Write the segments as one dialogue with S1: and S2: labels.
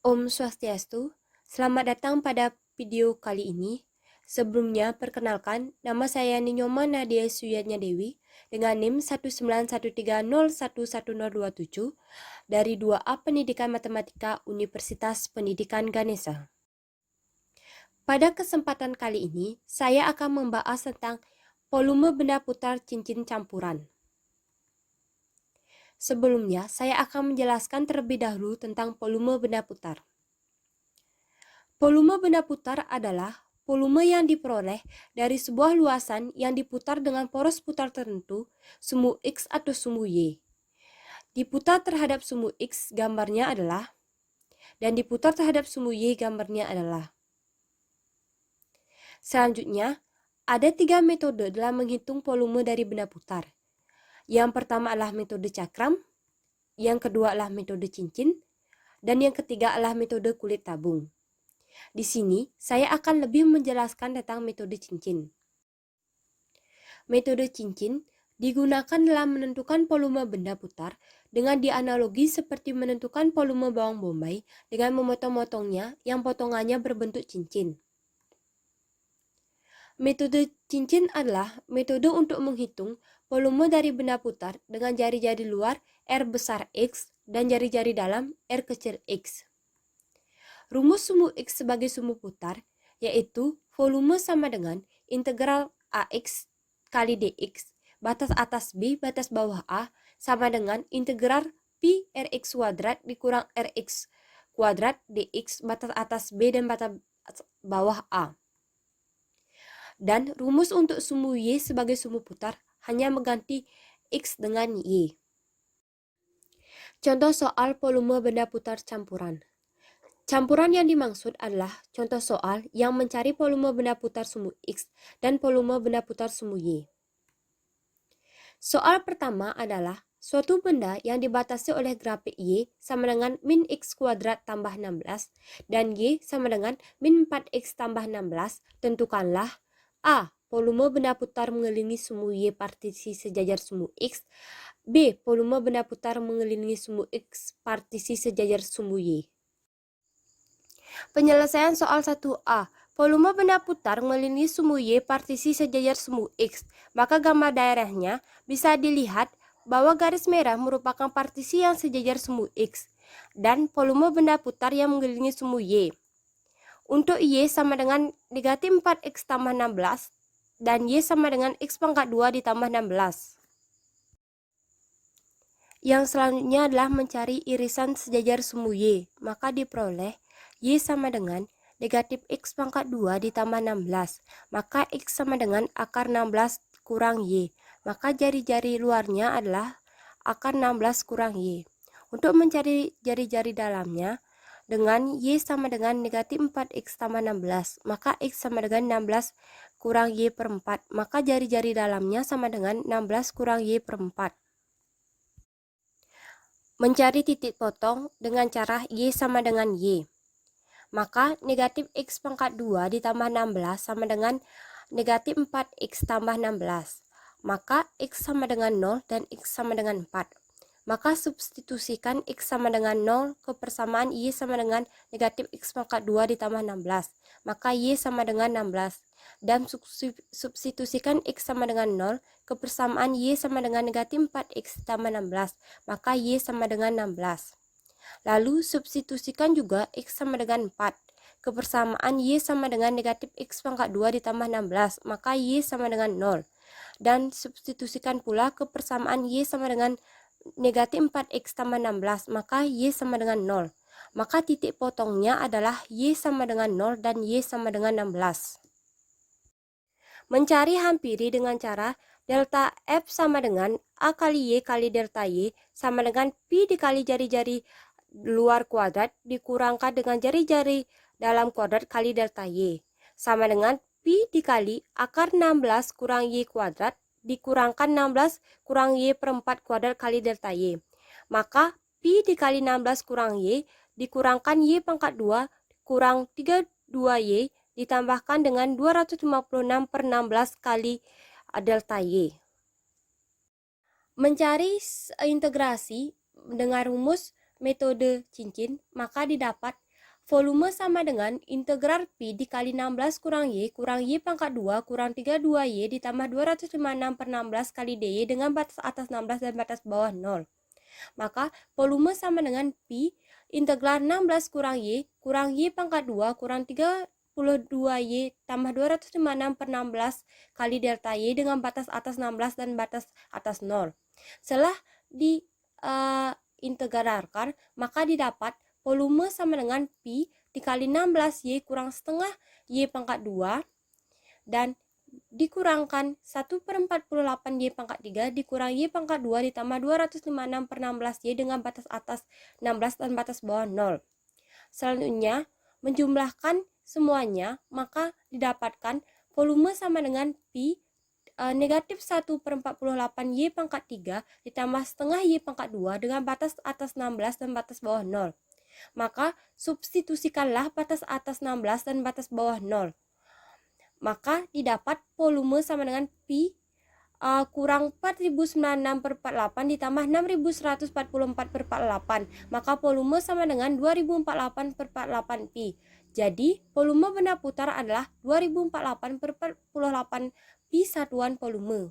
S1: Om Swastiastu, selamat datang pada video kali ini. Sebelumnya, perkenalkan, nama saya Ninyoma Nadia Suyatnya Dewi dengan NIM 19130111027 dari 2A Pendidikan Matematika Universitas Pendidikan Ganesha. Pada kesempatan kali ini, saya akan membahas tentang volume benda putar cincin campuran. Sebelumnya, saya akan menjelaskan terlebih dahulu tentang volume benda putar. Volume benda putar adalah volume yang diperoleh dari sebuah luasan yang diputar dengan poros putar tertentu, sumbu X atau sumbu Y. Diputar terhadap sumbu X gambarnya adalah, dan diputar terhadap sumbu Y gambarnya adalah. Selanjutnya, ada 3 metode dalam menghitung volume dari benda putar. Yang pertama adalah metode cakram, yang kedua adalah metode cincin, dan yang ketiga adalah metode kulit tabung. Di sini, saya akan lebih menjelaskan tentang metode cincin. Metode cincin digunakan dalam menentukan volume benda putar dengan dianalogi seperti menentukan volume bawang bombay dengan memotong-motongnya yang potongannya berbentuk cincin. Metode cincin adalah metode untuk menghitung volume dari benda putar dengan jari-jari luar R besar X dan jari-jari dalam R kecil X. Rumus sumbu X sebagai sumbu putar yaitu volume sama dengan integral AX kali DX batas atas B batas bawah A sama dengan integral Pi Rx kuadrat dikurang Rx kuadrat DX batas atas B dan batas bawah A. Dan rumus untuk sumbu Y sebagai sumbu putar hanya mengganti X dengan Y. Contoh soal volume benda putar campuran. Campuran yang dimaksud adalah contoh soal yang mencari volume benda putar sumbu X dan volume benda putar sumbu Y. Soal pertama adalah suatu benda yang dibatasi oleh grafik Y sama dengan min X kuadrat tambah 16 dan Y sama dengan min 4X tambah 16. Tentukanlah A. Volume benda putar mengelilingi sumbu Y partisi sejajar sumbu X. B. Volume benda putar mengelilingi sumbu X partisi sejajar sumbu Y. Penyelesaian soal 1A. Volume benda putar mengelilingi sumbu Y partisi sejajar sumbu X. Maka gambar daerahnya bisa dilihat bahwa garis merah merupakan partisi yang sejajar sumbu X dan volume benda putar yang mengelilingi sumbu Y. Untuk Y sama dengan negatif 4X tambah 16 dan Y sama dengan X pangkat 2 ditambah 16. Yang selanjutnya adalah mencari irisan sejajar sumbu Y. Maka diperoleh Y sama dengan negatif X pangkat 2 ditambah 16. Maka X sama dengan akar 16 kurang Y. Maka jari-jari luarnya adalah akar 16 kurang Y. Untuk mencari jari-jari dalamnya, dengan Y sama dengan negatif 4X tambah 16. Maka X sama dengan 16 kurang Y per 4. Maka jari-jari dalamnya sama dengan 16 kurang Y per 4. Mencari titik potong dengan cara Y sama dengan Y. Maka negatif X pangkat 2 ditambah 16 sama dengan negatif 4X tambah 16. Maka X sama dengan 0 dan X sama dengan 4. Maka substitusikan X sama dengan 0 ke persamaan Y sama dengan negatif X pangkat 2 ditambah 16. Maka Y sama dengan 16. Dan substitusikan X sama dengan 0 ke persamaan Y sama dengan negatif 4X ditambah 16. Maka Y sama dengan 16. Lalu substitusikan juga X sama dengan 4 ke persamaan Y sama dengan negatif X pangkat 2 ditambah 16. Maka Y sama dengan 0. Dan substitusikan pula ke persamaan Y sama dengan negatif 4X tambah 16, maka Y sama dengan 0. Maka titik potongnya adalah Y sama dengan 0 dan Y sama dengan 16. Mencari hampiri dengan cara delta F sama dengan A kali Y kali delta Y sama dengan Pi dikali jari-jari luar kuadrat dikurangkan dengan jari-jari dalam kuadrat kali delta Y sama dengan Pi dikali akar 16 kurang Y kuadrat dikurangkan 16 kurang Y per 4 kuadrat kali delta Y. Maka Pi dikali 16 kurang Y dikurangkan Y pangkat 2 kurang 32Y ditambahkan dengan 256 per 16 kali delta Y. Mencari integrasi dengan rumus metode cincin, maka didapat volume sama dengan integral Pi dikali 16 kurang Y pangkat 2 kurang 32Y ditambah 256 per 16 kali DY dengan batas atas 16 dan batas bawah 0. Maka volume sama dengan Pi integral 16 kurang Y pangkat 2 kurang 32Y tambah 256 per 16 kali delta Y dengan batas atas 16 dan batas atas 0. Setelah di integralkan, maka didapat volume sama dengan Pi dikali 16Y kurang setengah Y pangkat 2 dan dikurangkan 1 per 48Y pangkat 3 dikurang Y pangkat 2 ditambah 256 per 16Y dengan batas atas 16 dan batas bawah 0. Selanjutnya, menjumlahkan semuanya, maka didapatkan volume sama dengan Pi negatif 1 per 48Y pangkat 3 ditambah setengah Y pangkat 2 dengan batas atas 16 dan batas bawah 0. Maka substitusikanlah batas atas 16 dan batas bawah 0. Maka didapat volume sama dengan Pi kurang 4096 per 48 ditambah 6144 per 48. Maka volume sama dengan 2048 per 48 Pi. Jadi volume benda putar adalah 2048 per 48 Pi satuan volume.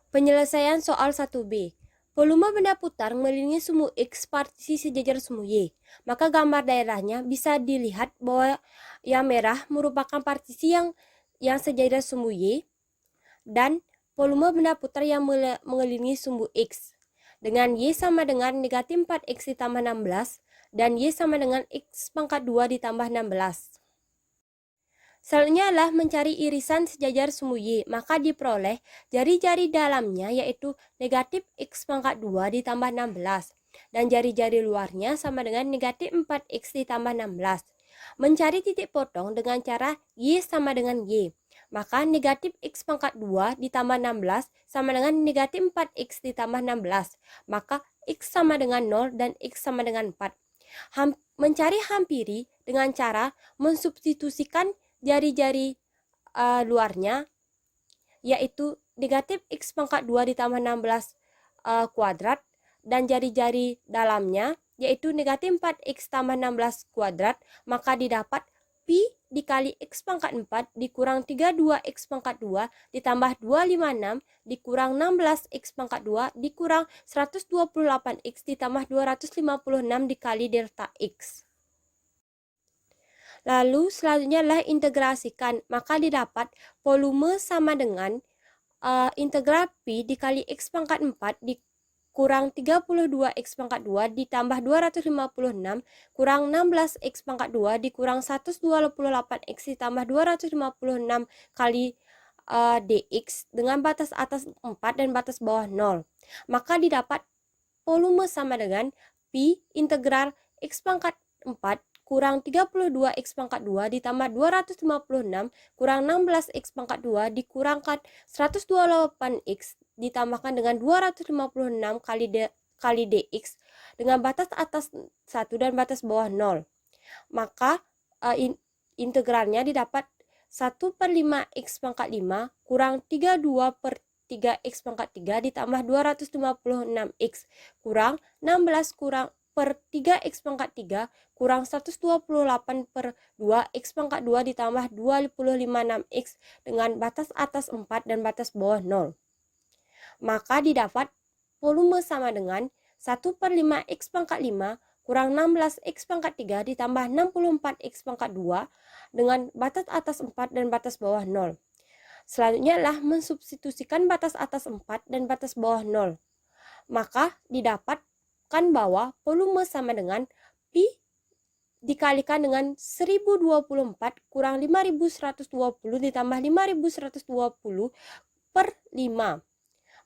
S1: Penyelesaian soal 1B. Volume benda putar mengelilingi sumbu X partisi sejajar sumbu Y. Maka gambar daerahnya bisa dilihat bahwa yang merah merupakan partisi yang sejajar sumbu Y dan volume benda putar yang mengelilingi sumbu X. Dengan Y sama dengan negatif 4X ditambah 16 dan Y sama dengan X pangkat 2 ditambah 16. Selanjutnya adalah mencari irisan sejajar sumbu Y, maka diperoleh jari-jari dalamnya yaitu negatif X pangkat 2 ditambah 16 dan jari-jari luarnya sama dengan negatif 4X ditambah 16. Mencari titik potong dengan cara Y sama dengan Y, maka negatif X pangkat 2 ditambah 16 sama dengan negatif 4X ditambah 16, maka X sama dengan 0 dan X sama dengan 4. Mencari hampiri dengan cara mensubstitusikan jari-jari luarnya yaitu negatif X pangkat 2 ditambah 16 kuadrat dan jari-jari dalamnya yaitu negatif 4X tambah 16 kuadrat, maka didapat Pi dikali X pangkat 4 dikurang 32X pangkat 2 ditambah 256 dikurang 16X pangkat 2 dikurang 128X ditambah 256 dikali delta X. Lalu selanjutnya adalah integrasikan, maka didapat volume sama dengan integral Pi dikali X pangkat 4 dikurang 32X pangkat 2 ditambah 256 kurang 16X pangkat 2 dikurang 128X ditambah 256 kali dx dengan batas atas 4 dan batas bawah 0. Maka didapat volume sama dengan Pi integral X pangkat 4 kurang 32X pangkat 2 ditambah 256 kurang 16X pangkat 2 dikurangkan 128X ditambahkan dengan 256 kali dx dengan batas atas 1 dan batas bawah 0. Maka integralnya didapat 1 per 5X pangkat 5 kurang 32 per 3X pangkat 3 ditambah 256X kurang 16 kurang per 3X pangkat 3 kurang 128 per 2X pangkat 2 ditambah 256X dengan batas atas 4 dan batas bawah 0. Maka didapat volume sama dengan 1 per 5X pangkat 5 kurang 16X pangkat 3 ditambah 64X pangkat 2 dengan batas atas 4 dan batas bawah 0. Selanjutnya adalah mensubstitusikan batas atas 4 dan batas bawah 0. Maka didapat bahwa volume sama dengan Pi dikalikan dengan 1024 kurang 5120 ditambah 5120 per 5.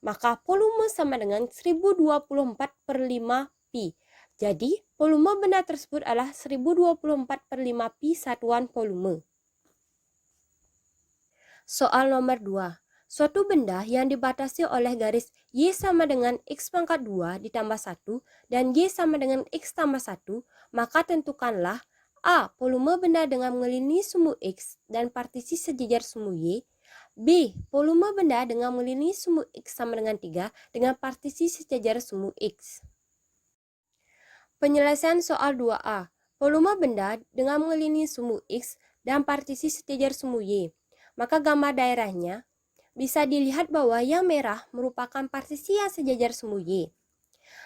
S1: Maka volume sama dengan 1024 per 5 Pi. Jadi volume benda tersebut adalah 1024 per 5 Pi satuan volume. Soal nomor 2. Suatu benda yang dibatasi oleh garis Y sama dengan X pangkat 2 ditambah 1 dan Y sama dengan X tambah 1, maka tentukanlah A. Volume benda dengan mengelilingi sumbu X dan partisi sejajar sumbu Y. B. Volume benda dengan mengelilingi sumbu X sama dengan 3 dengan partisi sejajar sumbu X. Penyelesaian soal 2A. Volume benda dengan mengelilingi sumbu X dan partisi sejajar sumbu Y. Maka gambar daerahnya bisa dilihat bahwa yang merah merupakan partisi yang sejajar sumbu Y.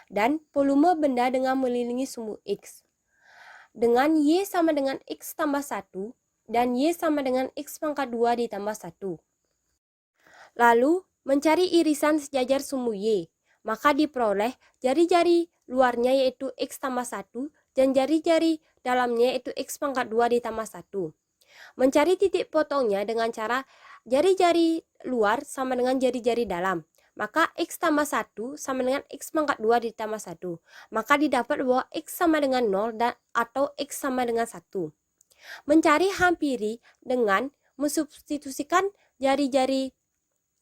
S1: Dan volume benda dengan mengelilingi sumbu X. Dengan Y sama dengan X tambah 1 dan Y sama dengan X pangkat 2 ditambah 1. Lalu, mencari irisan sejajar sumbu Y. Maka diperoleh jari-jari luarnya yaitu X tambah 1 dan jari-jari dalamnya yaitu X pangkat 2 ditambah 1. Mencari titik potongnya dengan cara jari-jari luar sama dengan jari-jari dalam. Maka X tambah 1 sama dengan X pangkat 2 ditambah 1. Maka didapat bahwa X sama dengan 0 dan atau X sama dengan 1. Mencari hampiri dengan mensubstitusikan jari-jari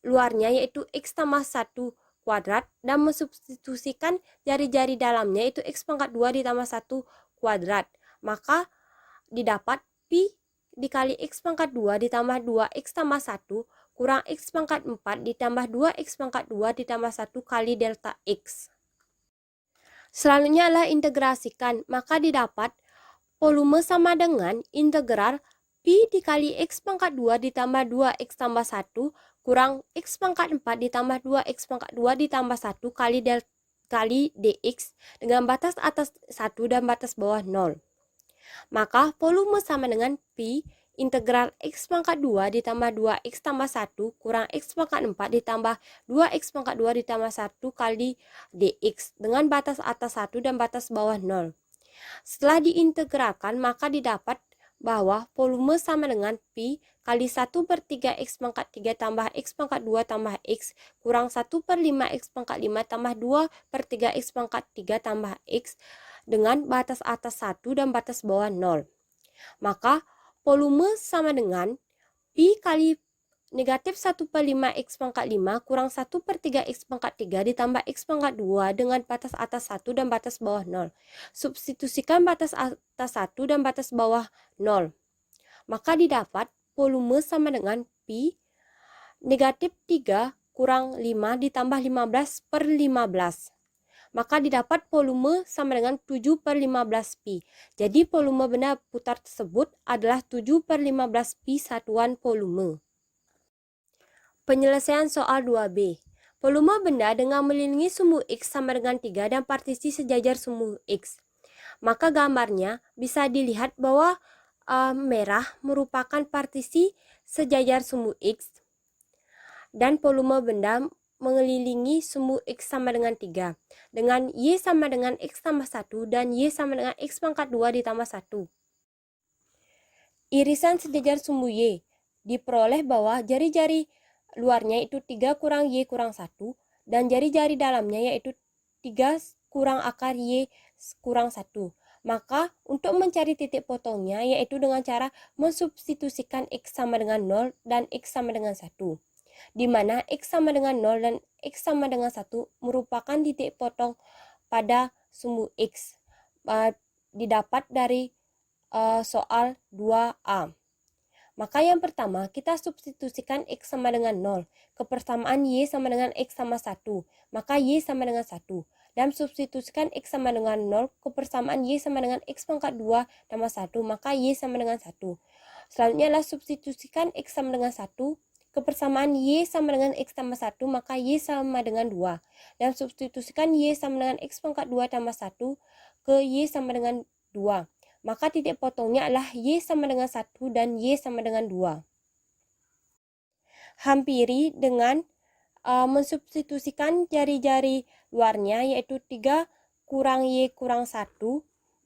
S1: luarnya yaitu X tambah 1 kuadrat dan mensubstitusikan jari-jari dalamnya yaitu X pangkat 2 ditambah 1 kuadrat. Maka didapat Pi dikali X pangkat 2 ditambah 2X tambah 1 kurang X pangkat 4 ditambah 2X pangkat 2 ditambah 1 kali delta X. Selanjutnya adalah integrasikan. Maka didapat volume sama dengan integral Pi dikali X pangkat 2 ditambah 2X tambah 1 kurang X pangkat 4 ditambah 2X pangkat 2 ditambah 1 kali dx dengan batas atas 1 dan batas bawah 0. Maka volume sama dengan Pi integral X pangkat 2 ditambah 2X tambah 1 kurang X pangkat 4 ditambah 2X pangkat 2 ditambah 1 kali dx dengan batas atas 1 dan batas bawah 0. Setelah diintegralkan maka didapat bahwa volume sama dengan Pi kali 1/3 X pangkat 3 tambah X pangkat 2 tambah X kurang 1/5 X pangkat 5 tambah 2/3 X pangkat 3 tambah X dengan batas atas 1 dan batas bawah 0. Maka volume sama dengan Pi kali negatif 1/5 X pangkat 5 kurang 1/3 X pangkat 3 ditambah X pangkat 2 dengan batas atas 1 dan batas bawah 0. Substitusikan batas atas 1 dan batas bawah 0. Maka didapat volume sama dengan Pi negatif 3 kurang 5 ditambah 15/15. Maka didapat volume sama dengan 7/15 Pi. Jadi volume benda putar tersebut adalah 7/15 Pi satuan volume. Penyelesaian soal 2B. Volume benda dengan mengelilingi sumbu X sama dengan 3 dan partisi sejajar sumbu X. Maka gambarnya bisa dilihat bahwa merah merupakan partisi sejajar sumbu X dan volume benda mengelilingi sumbu X sama dengan 3 dengan Y sama dengan X tambah 1 dan Y sama dengan X pangkat 2 ditambah 1. Irisan sejajar sumbu Y diperoleh bahwa jari-jari luarnya itu 3 kurang Y kurang 1 dan jari-jari dalamnya yaitu 3 kurang akar Y kurang 1. Maka untuk mencari titik potongnya yaitu dengan cara mensubstitusikan X sama dengan 0 dan X sama dengan 1. Di mana X sama dengan 0 dan X sama dengan 1 merupakan titik potong pada sumbu X. Didapat dari soal 2A. Maka yang pertama, kita substitusikan X sama dengan 0. Kepersamaan Y sama dengan X sama 1. Maka Y sama dengan 1. Dan substitusikan X sama dengan 0. Kepersamaan Y sama dengan X pangkat 2 tambah 1. Maka Y sama dengan 1. Selanjutnya adalah substitusikan X sama dengan 1. Kepersamaan Y sama dengan X tambah 1. Maka Y sama dengan 2. Dan substitusikan Y sama dengan X pangkat 2 tambah 1 ke Y sama dengan 2. Maka titik potongnya adalah Y sama dengan 1 dan Y sama dengan 2. Hampiri dengan mensubstitusikan jari-jari luarnya yaitu 3 kurang Y kurang 1.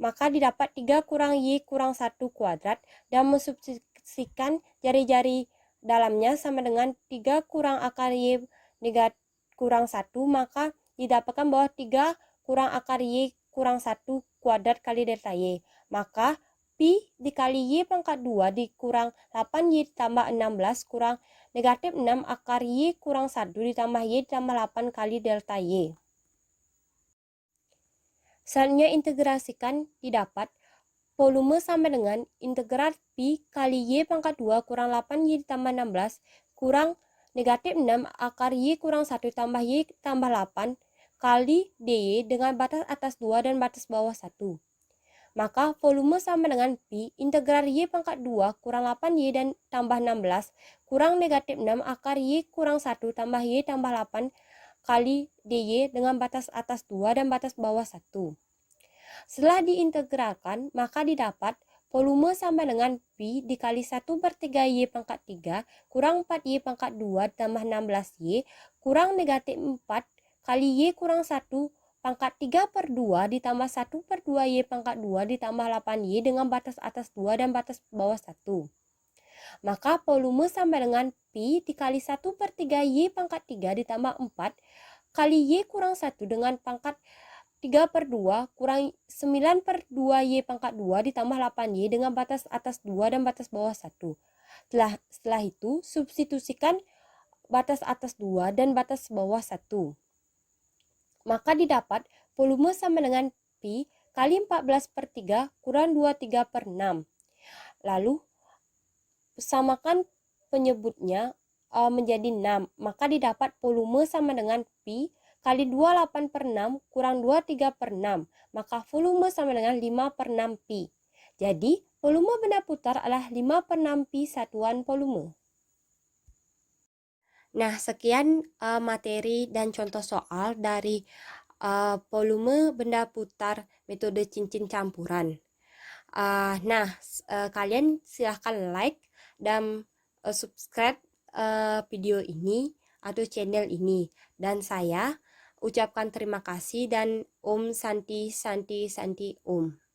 S1: Maka didapat 3 kurang Y kurang 1 kuadrat dan mensubstitusikan jari-jari dalamnya sama dengan 3 kurang akar Y negatif kurang 1. Maka didapatkan bahwa 3 kurang akar Y kurang 1 kuadrat kali delta Y. Maka Pi dikali Y pangkat 2 dikurang 8Y ditambah 16 kurang negatif 6 akar Y kurang 1 ditambah Y ditambah 8 kali delta Y. Selanjutnya integrasikan didapat volume sama dengan integral Pi kali Y pangkat 2 kurang 8Y ditambah 16 kurang negatif 6 akar Y kurang 1 tambah Y tambah 8 kali dy dengan batas atas 2 dan batas bawah 1. Maka volume sama dengan Pi integral Y pangkat 2 kurang 8Y dan tambah 16 kurang negatif 6 akar Y kurang 1 tambah Y tambah 8 kali dy dengan batas atas 2 dan batas bawah 1. Setelah diintegralkan, maka didapat volume sama dengan Pi dikali 1/3Y pangkat 3 kurang 4Y pangkat 2 tambah 16Y kurang negatif 4 kali Y kurang 1 pangkat 3/2 ditambah 1/2Y pangkat 2 ditambah 8Y dengan batas atas 2 dan batas bawah 1. Maka volume sama dengan Pi dikali 1/3Y pangkat 3 ditambah 4 kali Y kurang 1 dengan pangkat 3/2 kurang 9/2Y pangkat 2 ditambah 8Y dengan batas atas 2 dan batas bawah 1. Setelah itu, substitusikan batas atas 2 dan batas bawah 1. Maka didapat volume sama dengan Pi kali 14/3 kurang 23/6. Lalu, samakan penyebutnya menjadi 6. Maka didapat volume sama dengan Pi kali 28/6 kurang 23/6. Maka volume sama dengan 5/6 Pi. Jadi, volume benda putar adalah 5/6 Pi satuan volume. Nah, sekian materi dan contoh soal dari volume benda putar metode cincin campuran. Kalian silahkan like dan subscribe video ini atau channel ini. Dan saya ucapkan terima kasih dan Om Santi Santi Santi Om.